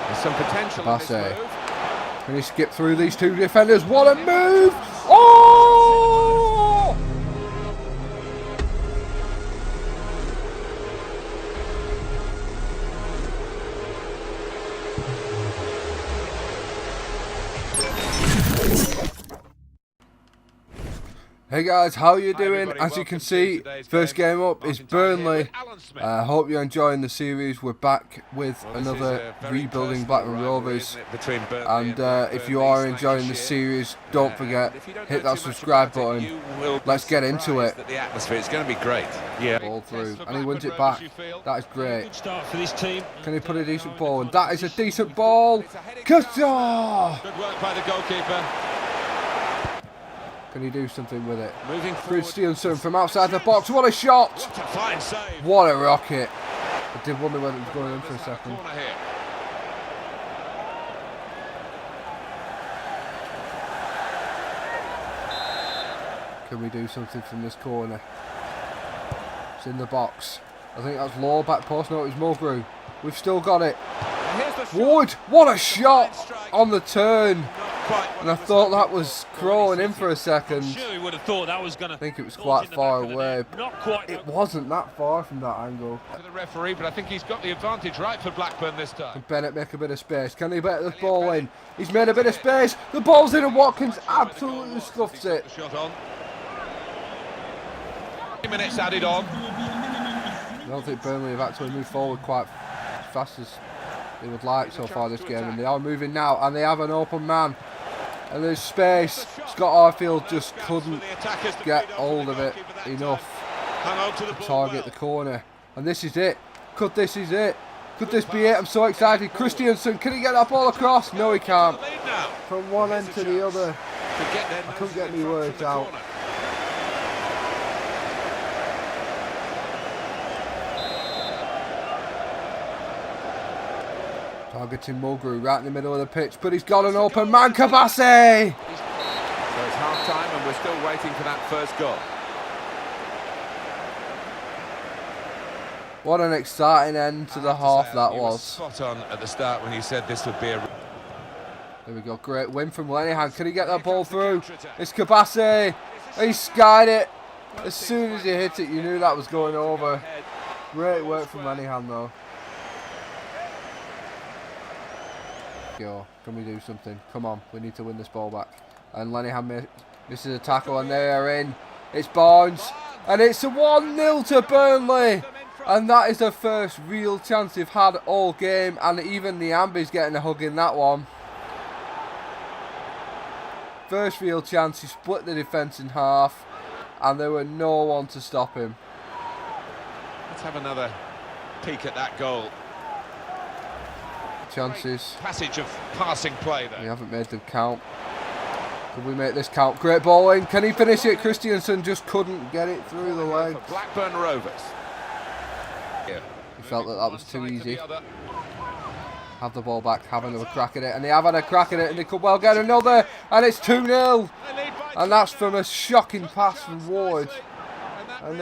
There's some potential in this move. Can he skip through these two defenders? What a move! Oh! Hey guys, how are you doing? As you can see, first game up is Burnley. I hope you're enjoying the series. We're back with another rebuilding Blackburn Rovers. And if you are enjoying the series, don't forget, hit that subscribe button. Let's get into it. The atmosphere is going to be great. Yeah. Ball through, and he wins it back. That is great. Can he put a decent ball? And that is a decent ball. Qatar! Good work by the goalkeeper. Can he do something with it? Moving forward. Christiansen from outside the box. What a shot! What a fine save. What a rocket. I did wonder whether it was going in for a second. Can we do something from this corner? It's in the box. I think that's Law, back post. No, it was Mulgrew. We've still got it. Wood! What a shot on the turn. And I thought that was crawling in for a second. I think it was quite far away. It wasn't that far from that angle. To the referee, but I think he's got the advantage right for Blackburn this time. Can Bennett make a bit of space? Can he bet this ball in? He's made a bit of space. The ball's in and Watkins absolutely scuffs it. Shot on. 3 minutes added on. I don't think Burnley have actually moved forward quite as fast as they would like so far this game, and they are moving now, and they have an open man. And there's space. Scott Arfield just couldn't get hold of it enough to target the corner. And this is it. Could this is it? Could this be it? I'm so excited. Christiansen, can he get that ball across? No, he can't. From one end to the other. I couldn't get any words out. Targeting Mulgrew right in the middle of the pitch, but he's got an open man, Kabase! So it's half time and we're still waiting for that first goal. What an exciting end to the half that was. Spot on at the start when you said this would be a... There we go, great win from Lenihan. Can he get that ball through? It's Kabase! He skied it! As soon as he hit it, you knew that was going over. Great work from Lenihan though. Can we do something? Come on, we need to win this ball back. And Lenihan misses a tackle and they are in. It's Barnes and it's a 1-0 to Burnley, and that is the first real chance they've had all game, and even the Ambi's getting a hug in that one. First real chance, he split the defence in half and there were no one to stop him. Let's have another peek at that goal. Chances. Passage of passing play there. We haven't made them count. Could we make this count? Great ball in. Can he finish it? Christiansen just couldn't get it through the legs. Blackburn Rovers. He felt that was too easy. Have the ball back, have another crack at it, and they have had a crack at it, and they could well get another, and it's 2-0. And that's from a shocking pass from Ward. And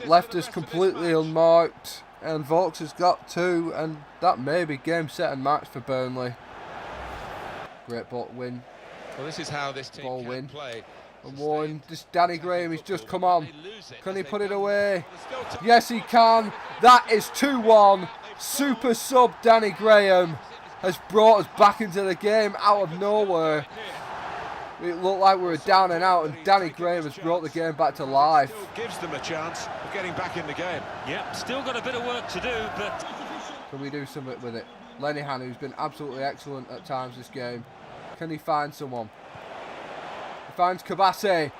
left us completely unmarked. And Vaux has got 2, and that may be game, set and match for Burnley. Great ball win. Well, this is how this team ball can win. Play. And one, this Danny Graham, he's just come on. Can he put it away? Yes, he can. That is 2-1. Super sub Danny Graham has brought us back into the game out of nowhere. It looked like we were down and out, and Danny Graham has brought the game back to life. Gives them a chance of getting back in the game. Yep, still got a bit of work to do, but... Can we do something with it? Lenihan, who's been absolutely excellent at times this game. Can he find someone? He finds Kabase.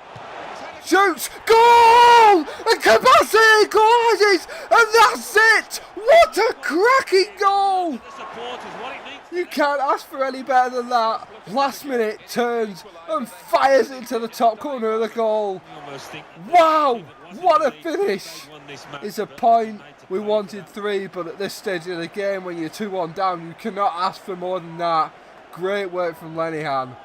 Shoots! Goal! And Kabase equalises! And that's it! What a cracking goal! You can't ask for any better than that. Last minute turns and fires it to the top corner of the goal. Wow! What a finish! It's a point. We wanted 3, but at this stage of the game, when you're 2-1 down, you cannot ask for more than that. Great work from Lenihan.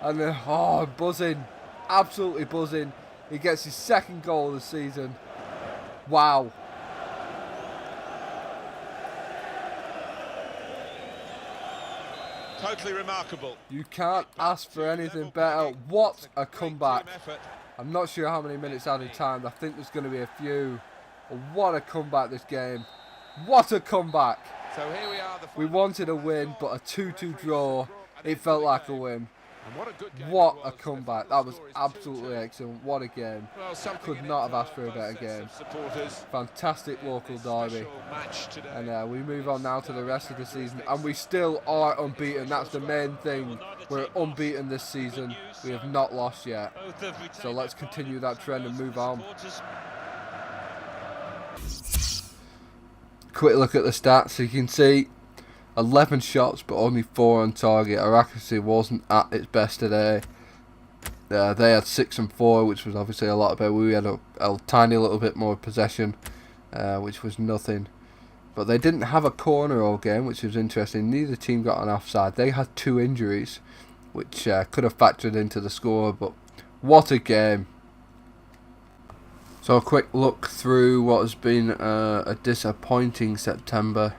And buzzing. Absolutely buzzing. He gets his 2nd goal of the season. Wow. Totally remarkable. You can't ask for anything better. What a comeback. I'm not sure how many minutes added time. I think there's going to be a few. But what a comeback this game. What a comeback. So here we wanted a win, but a 2-2 draw, it felt like a win. What a comeback. That was absolutely excellent. What a game. Could not have asked for a better game. Fantastic local derby. And we move on now to the rest of the season. And we still are unbeaten. That's the main thing. We're unbeaten this season. We have not lost yet. So let's continue that trend and move on. Quick look at the stats. You can see 11 shots but only 4 on target. Our accuracy wasn't at its best today. They had 6 and 4, which was obviously a lot better. We had a tiny little bit more possession, which was nothing. But they didn't have a corner all game, which was interesting. Neither team got an offside. They had 2 injuries, which could have factored into the score. But what a game. So a quick look through what has been a disappointing September.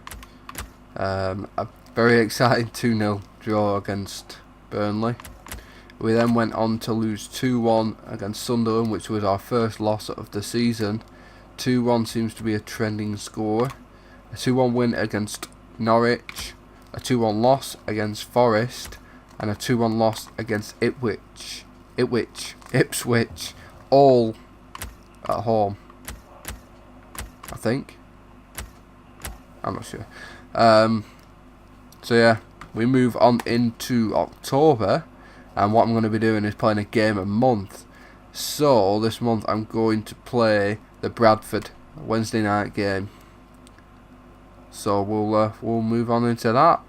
A very exciting 2-0 draw against Burnley. We then went on to lose 2-1 against Sunderland, which was our first loss of the season. 2-1 seems to be a trending score. A 2-1 win against Norwich, a 2-1 loss against Forest, and a 2-1 loss against Ipswich, all at home, I think. I'm not sure. So yeah, we move on into October, and what I'm going to be doing is playing a game a month. So this month I'm going to play the Bradford Wednesday night game. So we'll move on into that.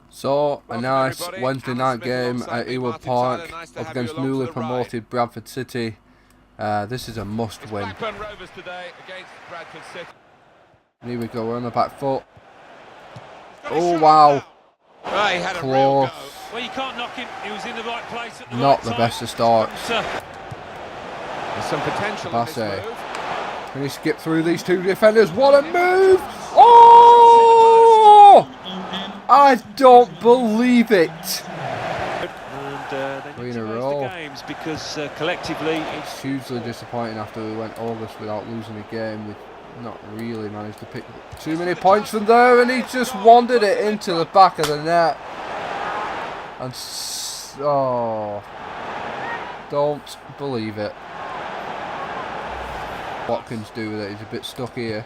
So a nice Wednesday night game at Ewood Park up against newly promoted Bradford City. This is a must win. Blackburn Rovers today against Bradford City. And here we go, we're on the back foot. Oh wow. Right, he had close. A real go. Well, you can't knock him. He was in the right place at the Not right the time. best of starts. There's some potential in this Basse. move. Can he skip through these 2 defenders? What a move! Oh! I don't believe it. And 3 they in a need to raise row. the games because collectively It's hugely disappointing after we went August without losing a game. We've not really managed to pick too many points from there, and he just wandered it into the back of the net. And oh, don't believe it. Watkins do with it, he's a bit stuck here.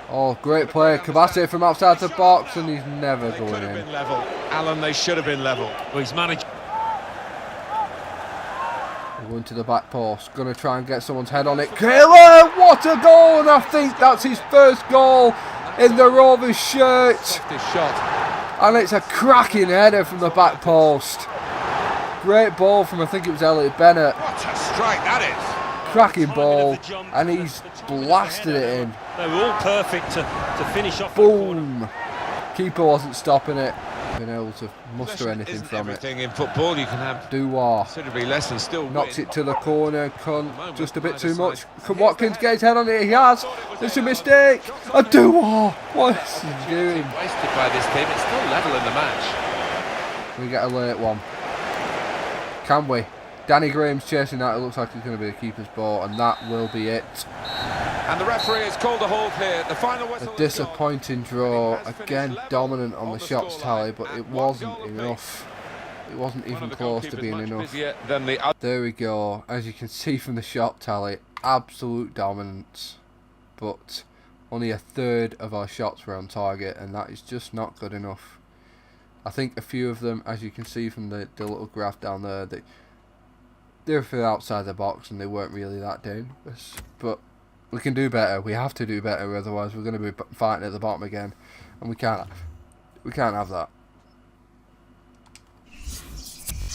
Oh, great play, Kabase from outside the box, and he's never going Could have in. been level. Alan, they should have been level. well, he's managed. Going to the back post, gonna try and get someone's head on it. Killer, what a goal! And I think that's his first goal in the Rovers shirt. Softest shot. And it's a cracking header from the back post. Great ball from, I think it was Elliot Bennett. What a strike that is. Cracking ball, and he's blasted it in. They were all perfect to finish off. That corner. Boom! Keeper wasn't stopping it. Been able to muster anything Isn't from it. everything in football you can have Duar considerably less and still knocks win. it to the corner. Just a bit too much. Can Watkins get his head on it? He has. It's a mistake. A Duar. What is he doing? Wasted by this team. It's still level in the match. We get a late one. Can we? Danny Graham's chasing that. It looks like it's going to be the keeper's ball, and that will be it. And the referee has called a halt here. The final whistle. A disappointing draw. Again, dominant on the shots tally, but it wasn't enough. It wasn't even close to being enough. There we go. As you can see from the shot tally, absolute dominance. But only a third of our shots were on target, and that is just not good enough. I think a few of them, as you can see from the little graph down there, they were from outside the box and they weren't really that dangerous. But we can do better. We have to do better, otherwise we're going to be fighting at the bottom again, and we can't have that.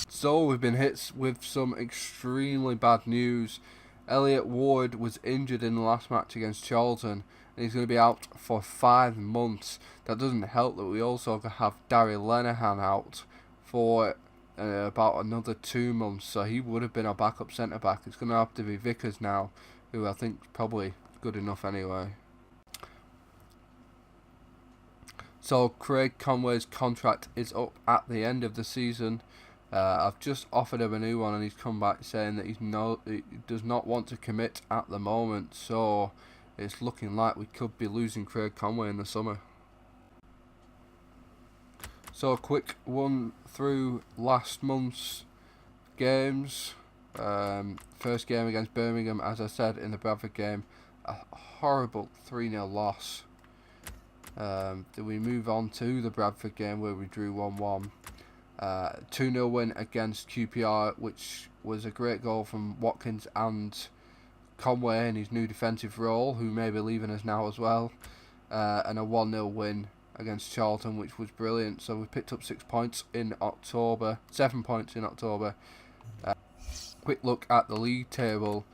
So we've been hit with some extremely bad news. Elliot Ward was injured in the last match against Charlton, and he's going to be out for 5 months. That doesn't help that we also have Darry Lenihan out for about another 2 months, so he would have been our backup centre back. It's going to have to be Vickers now, who I think is probably good enough anyway. So Craig Conway's contract is up at the end of the season. I've just offered him a new one, and he's come back saying that he does not want to commit at the moment. So it's looking like we could be losing Craig Conway in the summer. So a quick one through last month's games. First game against Birmingham, as I said in the Bradford game, a horrible 3-0 loss. Then we move on to the Bradford game where we drew 1-1. 2-0 win against QPR, which was a great goal from Watkins and Conway in his new defensive role, who may be leaving us now as well. And a 1-0 win against Charlton, which was brilliant. So we picked up 6 points in October, 7 points in October. Quick look at the league table,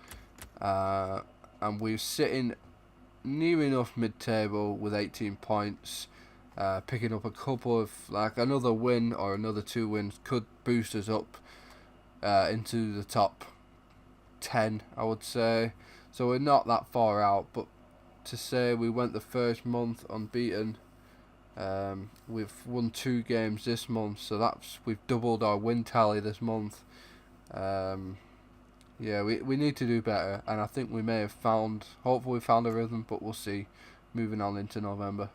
and we're sitting near enough mid-table with 18 points. Picking up a couple of, like another win or another 2 wins could boost us up into the top 10, I would say. So we're not that far out, but to say we went the first month unbeaten, we've won 2 games this month, so we've doubled our win tally this month. Yeah, we need to do better, and I think we may have hopefully found a rhythm, but we'll see moving on into November.